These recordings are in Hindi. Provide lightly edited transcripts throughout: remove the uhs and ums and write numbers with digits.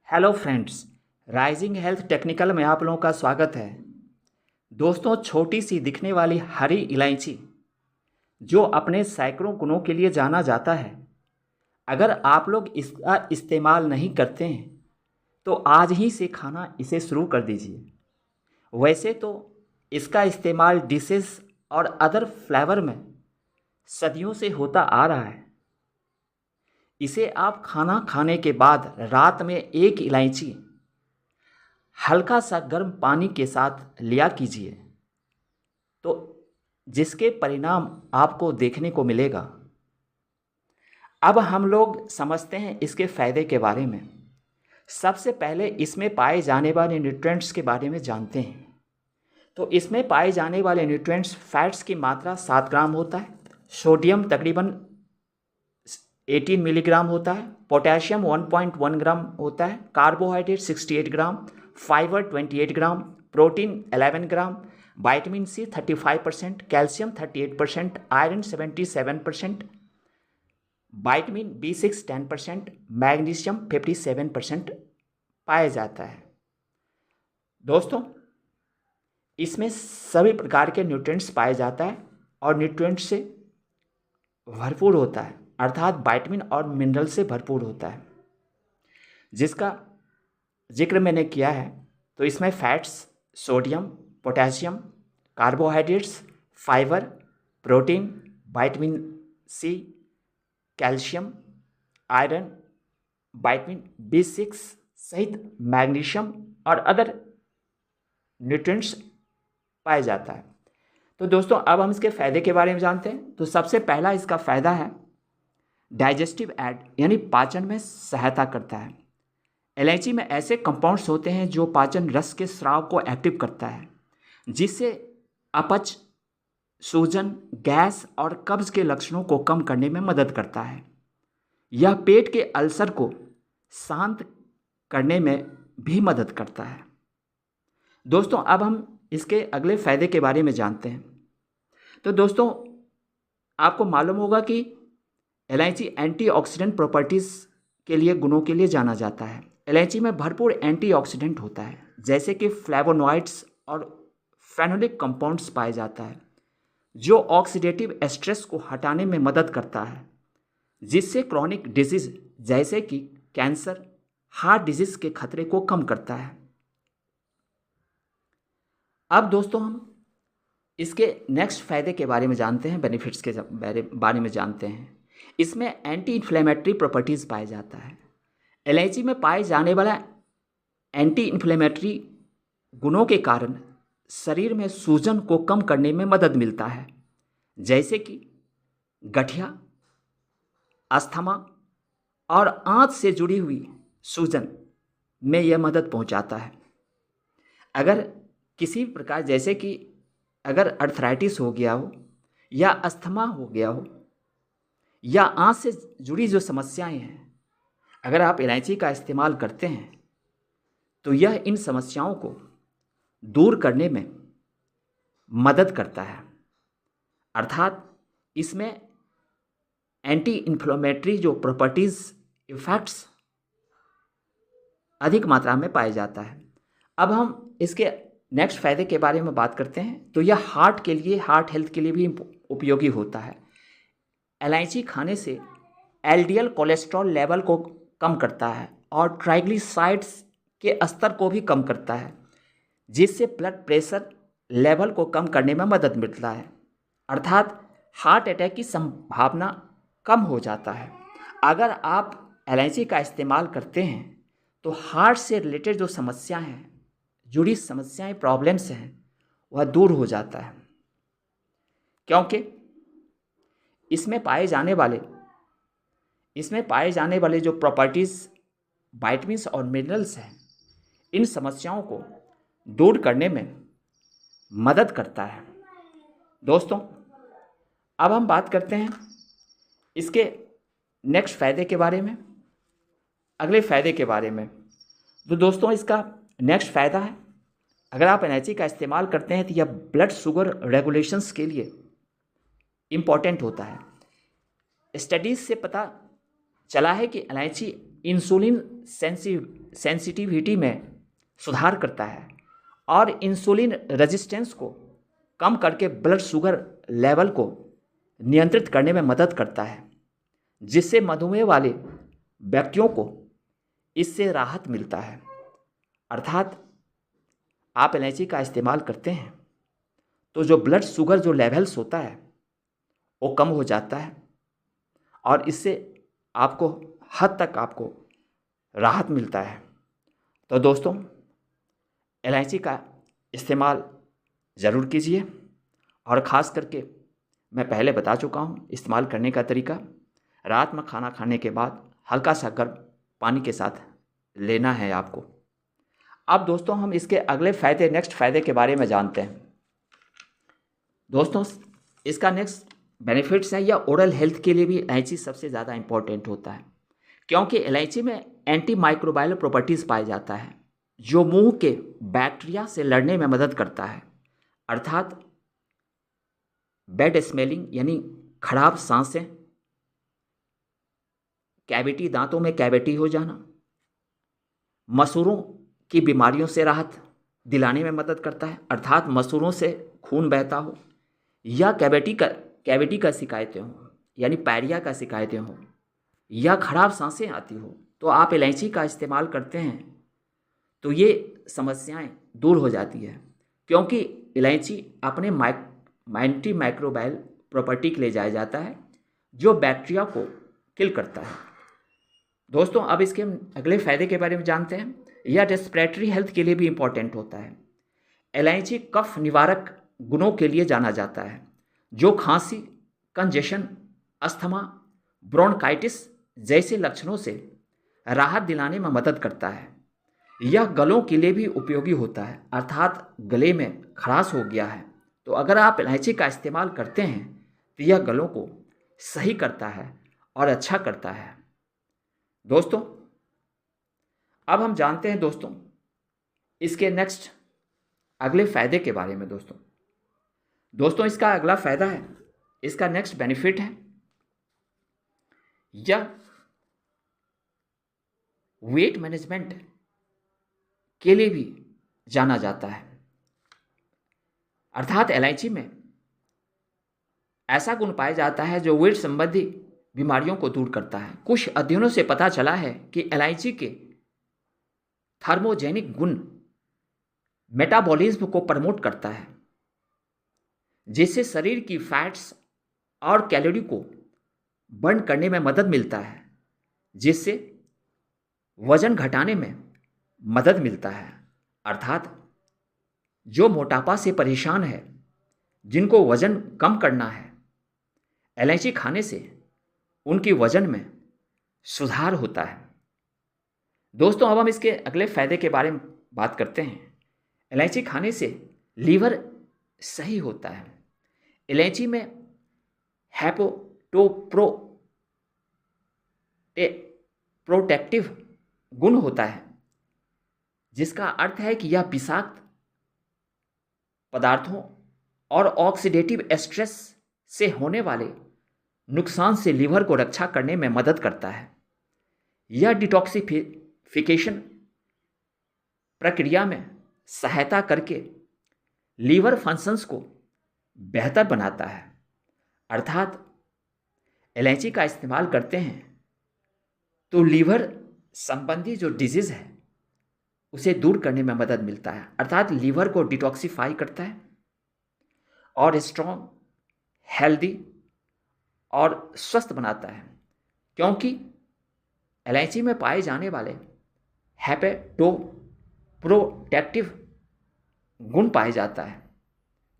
Hello friends, rising health technical में आप लोगों का स्वागत है। दोस्तों, छोटी सी दिखने वाली हरी इलायची जो अपने सैकड़ों गुणों के लिए जाना जाता है, अगर आप लोग इसका इस्तेमाल नहीं करते हैं तो आज ही से खाना इसे शुरू कर दीजिए। वैसे तो इसका इस्तेमाल डिशेस और अदर फ्लेवर में सदियों से होता आ रहा है। इसे आप खाना खाने के बाद रात में एक इलायची हल्का सा गर्म पानी के साथ लिया कीजिए, तो जिसके परिणाम आपको देखने को मिलेगा। अब हम लोग समझते हैं इसके फ़ायदे के बारे में। सबसे पहले इसमें पाए जाने वाले न्यूट्रिएंट्स के बारे में जानते हैं। तो इसमें पाए जाने वाले न्यूट्रिएंट्स, फैट्स की मात्रा 7 ग्राम होता है, सोडियम तकरीबन 18 मिलीग्राम होता है, पोटेशियम 1.1 ग्राम होता है, carbohydrate 68 gram, fibre 28 gram, protein 11 gram, vitamin C 35%, calcium 38%, iron 77%, vitamin B6 10%, magnesium 57% पाया जाता है। दोस्तों, इसमें सभी प्रकार के न्यूट्रिएंट्स पाए जाता है और न्यूट्रिएंट्स से भरपूर होता है, अर्थात विटामिन और मिनरल से भरपूर होता है, जिसका जिक्र मैंने किया है। तो इसमें fats, sodium, potassium, carbohydrates, fibre, protein, vitamin C, calcium, iron, vitamin B6 सहित मैग्नीशियम और अदर न्यूट्रिएंट्स पाया जाता है। तो दोस्तों, अब हम इसके फ़ायदे के बारे में जानते हैं। तो सबसे पहला इसका फ़ायदा है डाइजेस्टिव एड, यानी पाचन में सहायता करता है। इलायची में ऐसे कंपाउंड्स होते हैं जो पाचन रस के स्राव को एक्टिव करता है, जिससे अपच, सूजन, गैस और कब्ज के लक्षणों को कम करने में मदद करता है। यह पेट के अल्सर को शांत करने में भी मदद करता है। दोस्तों, अब हम इसके अगले फ़ायदे के बारे में जानते हैं। तो दोस्तों, आपको मालूम होगा कि इलायची एंटीऑक्सीडेंट प्रॉपर्टीज़ के लिए गुणों के लिए जाना जाता है। इलायची में भरपूर एंटीऑक्सीडेंट होता है, जैसे कि फ्लेवोनॉइड्स और फेनोलिक कंपाउंड्स पाए जाता है, जो ऑक्सीडेटिव स्ट्रेस को हटाने में मदद करता है, जिससे क्रॉनिक डिजीज जैसे कि कैंसर, हार्ट डिजीज के खतरे को कम करता है। अब दोस्तों, हम इसके नेक्स्ट फ़ायदे के बारे में जानते हैं, बेनिफिट्स के बारे में जानते हैं। इसमें एंटी इन्फ्लेमेटरी प्रॉपर्टीज़ पाया जाता है। इलायची में पाए जाने वाला एंटी इन्फ्लेमेटरी गुणों के कारण शरीर में सूजन को कम करने में मदद मिलता है, जैसे कि गठिया, अस्थमा और आंत से जुड़ी हुई सूजन में यह मदद पहुंचाता है। अगर किसी प्रकार, जैसे कि अगर अर्थराइटिस हो गया हो या अस्थमा हो गया हो या आंत से जुड़ी जो समस्याएं हैं, अगर आप इलायची का इस्तेमाल करते हैं तो यह इन समस्याओं को दूर करने में मदद करता है। अर्थात इसमें एंटी इन्फ्लेमेटरी जो प्रॉपर्टीज़, इफेक्ट्स अधिक मात्रा में पाया जाता है। अब हम इसके नेक्स्ट फ़ायदे के बारे में बात करते हैं। तो यह हार्ट के लिए, हार्ट हेल्थ के लिए भी उपयोगी होता है। इलायची खाने से एलडीएल कोलेस्ट्रॉल लेवल को कम करता है और ट्राइग्लिसराइड्स के स्तर को भी कम करता है, जिससे ब्लड प्रेशर लेवल को कम करने में मदद मिलता है। अर्थात हार्ट अटैक की संभावना कम हो जाता है। अगर आप इलायची का इस्तेमाल करते हैं तो हार्ट से रिलेटेड जो समस्याएं हैं, जुड़ी समस्याएं, प्रॉब्लम्स हैं, वह दूर हो जाता है, क्योंकि इसमें पाए जाने वाले जो प्रॉपर्टीज़, विटामिन्स और मिनरल्स हैं, इन समस्याओं को दूर करने में मदद करता है। दोस्तों, अब हम बात करते हैं इसके नेक्स्ट फ़ायदे के बारे में, अगले फ़ायदे के बारे में। तो दोस्तों, इसका नेक्स्ट फ़ायदा है, अगर आप इलायची का इस्तेमाल करते हैं तो यह ब्लड शुगर रेगुलेशंस के लिए इम्पॉर्टेंट होता है। स्टडीज़ से पता चला है कि इलायची इंसुलिन सेंसिटिविटी में सुधार करता है और इंसुलिन रेजिस्टेंस को कम करके ब्लड शुगर लेवल को नियंत्रित करने में मदद करता है, जिससे मधुमेह वाले व्यक्तियों को इससे राहत मिलता है। अर्थात आप इलायची का इस्तेमाल करते हैं तो जो ब्लड शुगर जो लेवल्स होता है वो कम हो जाता है और इससे आपको हद तक आपको राहत मिलता है। तो दोस्तों, इलायची का इस्तेमाल ज़रूर कीजिए और ख़ास करके मैं पहले बता चुका हूँ इस्तेमाल करने का तरीका। रात में खाना खाने के बाद हल्का सा गर्म पानी के साथ लेना है आपको। अब दोस्तों, हम इसके अगले फ़ायदे, नेक्स्ट फ़ायदे के बारे में जानते हैं। दोस्तों, इसका नेक्स्ट बेनिफिट्स है या ओरल हेल्थ के लिए भी इलायची सबसे ज़्यादा इम्पोर्टेंट होता है, क्योंकि इलायची में एंटी माइक्रोबायल प्रॉपर्टीज़ पाया जाता है जो मुंह के बैक्टीरिया से लड़ने में मदद करता है। अर्थात बैड स्मेलिंग यानी खराब सांसें, कैविटी, दांतों में कैविटी हो जाना, मसूड़ों की बीमारियों से राहत दिलाने में मदद करता है। अर्थात मसूड़ों से खून बहता हो या कैविटी का शिकायतें हों, यानी पायरिया का शिकायतें हों या खराब सांसें आती हो, तो आप इलायची का इस्तेमाल करते हैं तो ये समस्याएं दूर हो जाती है, क्योंकि इलायची अपने एंटी माइक्रोबायल प्रॉपर्टी के लिए जाया जाता है जो बैक्टीरिया को किल करता है। दोस्तों, अब इसके अगले फ़ायदे के बारे में जानते हैं। यह रेस्पिरेटरी हेल्थ के लिए भी इम्पॉर्टेंट होता है। इलायची कफ निवारक गुणों के लिए जाना जाता है जो खांसी, कंजेशन, अस्थमा, ब्रोंकाइटिस जैसे लक्षणों से राहत दिलाने में मदद करता है। यह गलों के लिए भी उपयोगी होता है। अर्थात गले में खराश हो गया है तो अगर आप इलायची का इस्तेमाल करते हैं तो यह गलों को सही करता है और अच्छा करता है। दोस्तों, अब हम जानते हैं दोस्तों इसके नेक्स्ट अगले फ़ायदे के बारे में। दोस्तों, इसका अगला फ़ायदा है, इसका नेक्स्ट बेनिफिट है, यह वेट मैनेजमेंट के लिए भी जाना जाता है। अर्थात इलायची में ऐसा गुण पाया जाता है जो वेट संबंधी बीमारियों को दूर करता है। कुछ अध्ययनों से पता चला है कि इलायची के थर्मोजेनिक गुण मेटाबॉलिज्म को प्रमोट करता है, जिससे शरीर की फैट्स और कैलोरी को बर्न करने में मदद मिलता है, जिससे वजन घटाने में मदद मिलता है। अर्थात जो मोटापा से परेशान है, जिनको वजन कम करना है, इलायची खाने से उनकी वजन में सुधार होता है। दोस्तों, अब हम इसके अगले फ़ायदे के बारे में बात करते हैं। इलायची खाने से लीवर सही होता है। इलायची में प्रोटेक्टिव गुण होता है, जिसका अर्थ है कि यह विषाक्त पदार्थों और ऑक्सीडेटिव स्ट्रेस से होने वाले नुकसान से लीवर को रक्षा करने में मदद करता है। यह डिटॉक्सिफिकेशन प्रक्रिया में सहायता करके लीवर फंक्शंस को बेहतर बनाता है। अर्थात इलायची का इस्तेमाल करते हैं तो लीवर संबंधी जो डिजीज़ है उसे दूर करने में मदद मिलता है। अर्थात लीवर को डिटॉक्सिफाई करता है और स्ट्रॉन्ग, हेल्दी और स्वस्थ बनाता है, क्योंकि इलायची में पाए जाने वाले हेपेटोप्रोटेक्टिव गुण पाए जाता है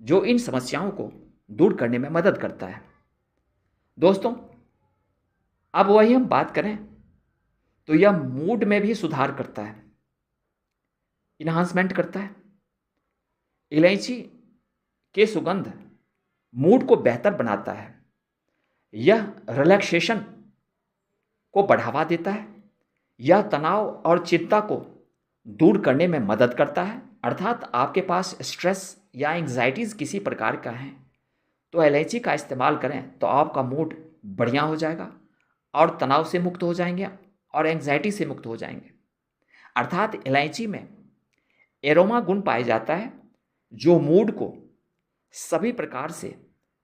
जो इन समस्याओं को दूर करने में मदद करता है। दोस्तों, अब वही हम बात करें तो यह मूड में भी सुधार करता है, इन्हांसमेंट करता है। इलायची के सुगंध मूड को बेहतर बनाता है। यह रिलैक्सेशन को बढ़ावा देता है। यह तनाव और चिंता को दूर करने में मदद करता है। अर्थात आपके पास स्ट्रेस या एंग्जाइटीज़ किसी प्रकार का है तो इलायची का इस्तेमाल करें तो आपका मूड बढ़िया हो जाएगा और तनाव से मुक्त हो जाएंगे और एंग्जाइटी से मुक्त हो जाएंगे। अर्थात इलायची में एरोमा गुण पाया जाता है जो मूड को सभी प्रकार से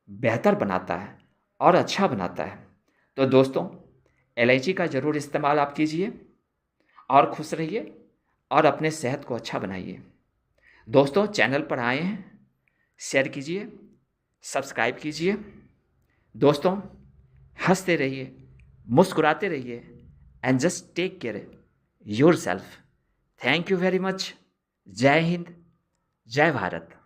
बेहतर बनाता है और अच्छा बनाता है। तो दोस्तों, इलायची का ज़रूर इस्तेमाल आप कीजिए और खुश रहिए और अपने सेहत को अच्छा बनाइए। दोस्तों, चैनल पर आए हैं, शेयर कीजिए, सब्सक्राइब कीजिए। दोस्तों, हंसते रहिए, मुस्कुराते रहिए and just take care yourself. Thank you very much. जय हिंद, जय भारत।